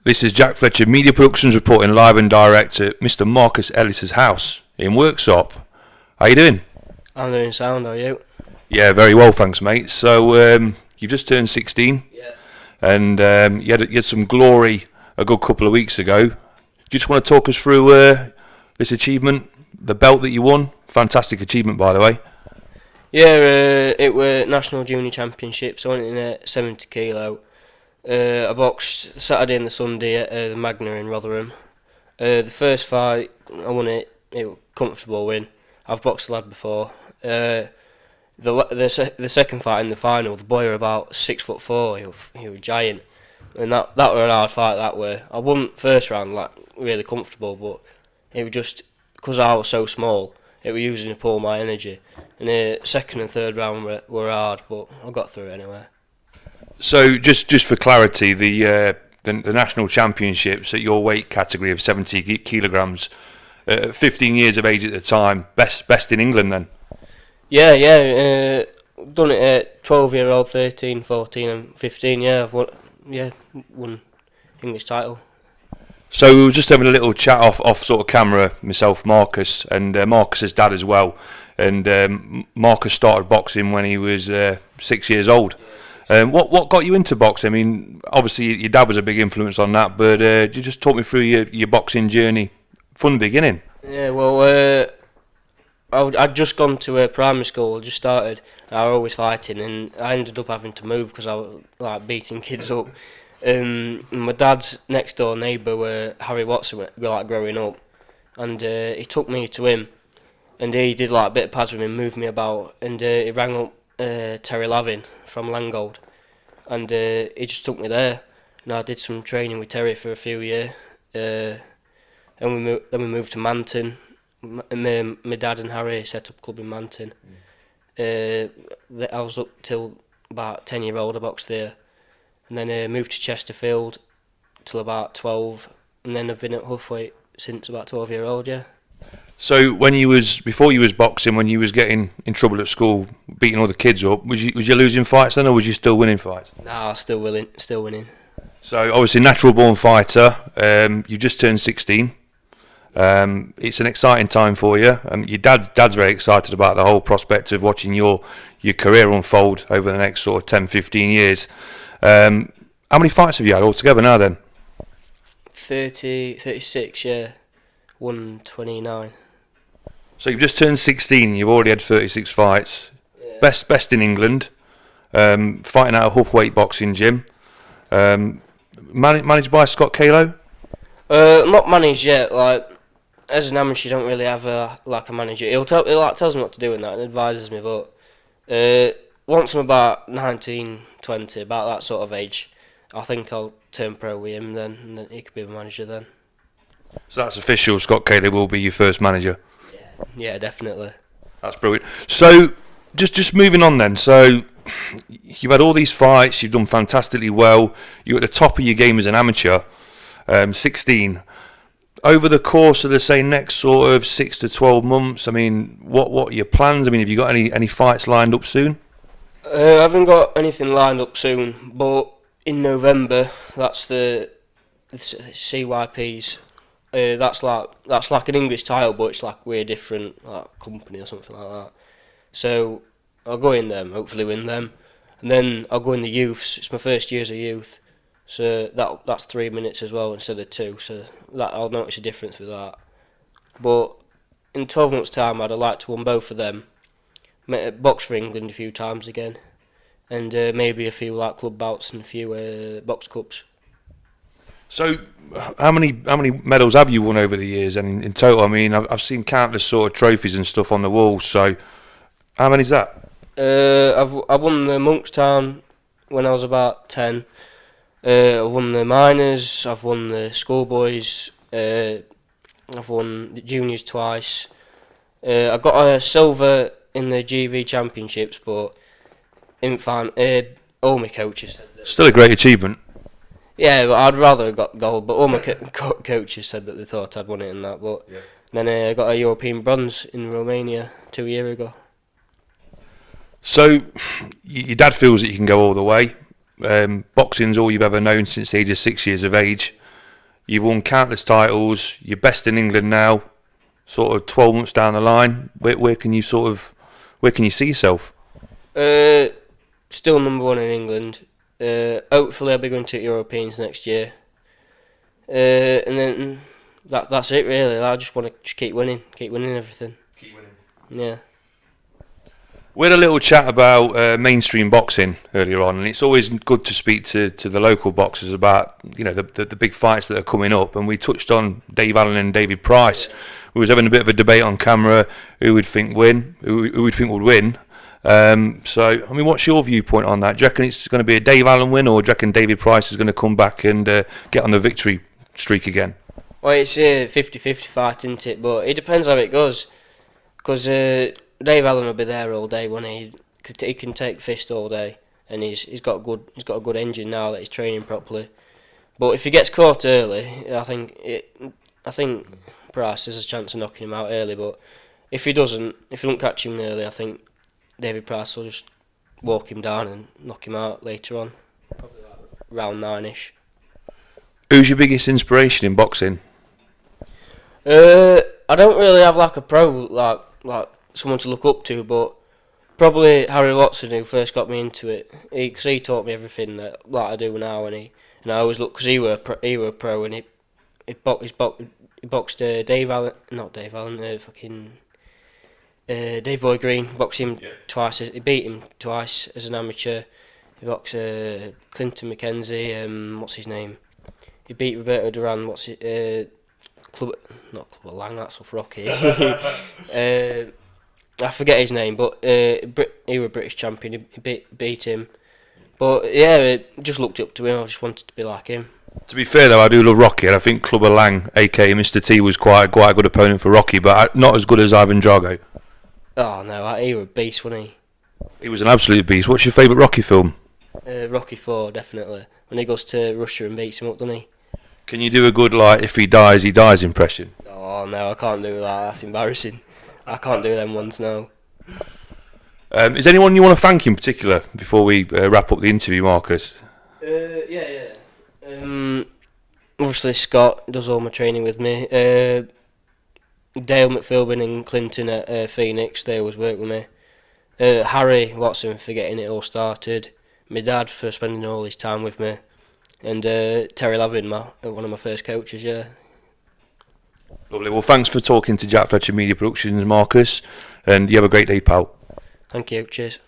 This is Jack Fletcher, Media Productions, reporting live and direct at Mr. Marcus Ellis's house in Worksop. How you doing? I'm doing sound, are you? Yeah, very well, thanks, mate. So, you just turned 16, and you had some glory a good couple of weeks ago. Do you just want to talk us through this achievement, the belt that you won? Fantastic achievement, by the way. Yeah, it were National Junior Championships. I went in at 70 kilo. I boxed Saturday and the Sunday at the Magna in Rotherham. The first fight, I won it. It was a comfortable win. I've boxed a lad before. The second fight in the final, the boy were about 6'4". He was giant, and that were a hard fight. That way, I won first round like really comfortable, but it was just because I was so small. It was using up all my energy, and the second and third round were hard, but I got through it anyway. So, just for clarity, the national championships at your weight category of 70 kilograms, 15 years of age at the time, best in England then? Yeah. Done it at 12-year-old, 13, 14 and 15, I've won English title. So we were just having a little chat off sort of camera, myself, Marcus, and Marcus's dad as well. And Marcus started boxing when he was 6 years old. What got you into boxing? I mean, obviously your dad was a big influence on that, but you just talk me through your boxing journey from the beginning. Yeah, well, I'd just gone to a primary school, just started. I was always fighting, and I ended up having to move because I was like beating kids up. My dad's next door neighbour were Harry Watson, like growing up, and he took me to him, and he did like a bit of pads with me, moved me about, and he rang up Terry Lavin from Langold, and he just took me there, and I did some training with Terry for a few years, and then we moved to Manton. My dad and Harry set up a club in Manton. I was up till about 10-year-old, I boxed there, and then moved to Chesterfield till about 12, and then I've been at Huthwaite since about 12-year-old, yeah. So before you was boxing, when you was getting in trouble at school, beating all the kids up, was you losing fights then, or was you still winning fights? Nah, still winning. So obviously natural born fighter. You just turned 16. It's an exciting time for you. Your dad's very excited about the whole prospect of watching your career unfold over the next sort of 10, 15 years. How many fights have you had altogether now then? 36, yeah. 129. So you've just turned 16, you've already had 36 fights. Yeah. Best in England. Fighting out a Huthwaite boxing gym. Managed by Scott Kalo? Not managed yet, like, as an amateur, you don't really have a manager. He tells me what to do and that, and advises me. But once I'm about 19, 20, about that sort of age, I think I'll turn pro with him then, and then he could be the manager then. So that's official. Scott Kalo will be your first manager. Yeah, definitely. That's brilliant. So just moving on then. So you've had all these fights. You've done fantastically well. You're at the top of your game as an amateur. 16. Over the course of the next sort of 6 to 12 months, I mean, what are your plans? I mean, have you got any fights lined up soon? I haven't got anything lined up soon, but in November, that's the CYPs. That's like an English title, but it's like we're different, like company or something like that. So I'll go in them, hopefully win them, and then I'll go in the youths. It's my first year as a youth. So that's 3 minutes as well instead of 2. So that I'll notice a difference with that. But in 12 months' time, I'd like to win both of them. Box for England a few times again, and maybe a few like club bouts and a few box cups. So how many medals have you won over the years? And in total, I mean, I've seen countless sort of trophies and stuff on the wall. So how many's that? I won the Monkstown when I was about 10. I've won the minors, I've won the schoolboys, I've won the juniors twice. I got a silver in the GB championships, but all my coaches said that. Still a great achievement. Yeah, but I'd rather have got gold, but all my coaches said that they thought I'd won it in that. But then I got a European bronze in Romania 2 years ago. So your dad feels that you can go all the way. Boxing's all you've ever known since the age of 6 years of age. You've won countless titles. You're best in England now. Sort of 12 months down the line, where can you see yourself? Still number one in England. Hopefully I'll be going to Europeans next year. And then that's it really. I just want to keep winning everything. Keep winning. Yeah. We had a little chat about mainstream boxing earlier on, and it's always good to speak to the local boxers about the big fights that are coming up. And we touched on Dave Allen and David Price. Yeah. We was having a bit of a debate on camera who would think would win. So I mean, what's your viewpoint on that? Do you reckon it's going to be a Dave Allen win, or do you reckon David Price is going to come back and get on the victory streak again? Well, it's a 50-50 fight, isn't it? But it depends how it goes, because Dave Allen will be there all day, won't he? He can take fist all day, and he's got a good engine now that he's training properly. But if he gets caught early, I think Price has a chance of knocking him out early. But if he don't catch him early, I think David Price will just walk him down and knock him out later on, probably like round 9ish. Who's your biggest inspiration in boxing? I don't really have like a pro like someone to look up to, but probably Harry Watson, who first got me into it, because he taught me everything that I do now, and I always look, because he were a pro, and he boxed Dave Allen, not Dave Allen, Dave Boy Green, boxed him twice. He beat him twice as an amateur. He boxed Clinton McKenzie. What's his name? He beat Roberto Duran. Not Club Lang. That's off Rocky. I forget his name, but he was a British champion. He beat him. But yeah, just looked up to him. I just wanted to be like him. To be fair though, I do love Rocky, and I think Clubber Lang, aka Mr. T, was quite a good opponent for Rocky, but not as good as Ivan Drago. Oh no, he was a beast, wasn't he? He was an absolute beast. What's your favourite Rocky film? Rocky 4, definitely. When he goes to Russia and beats him up, doesn't he? Can you do a good if he dies impression? Oh no, I can't do that. That's embarrassing. I can't do them ones now. Is anyone you want to thank in particular before we wrap up the interview, Marcus? Yeah. Obviously Scott does all my training with me. Dale McPhilbin and Clinton at Phoenix, they always work with me. Harry Watson for getting it all started. My dad for spending all his time with me. And Terry Lavin, one of my first coaches, yeah. Lovely. Well, thanks for talking to Jack Fletcher Media Productions, Marcus, and you have a great day, pal. Thank you. Cheers.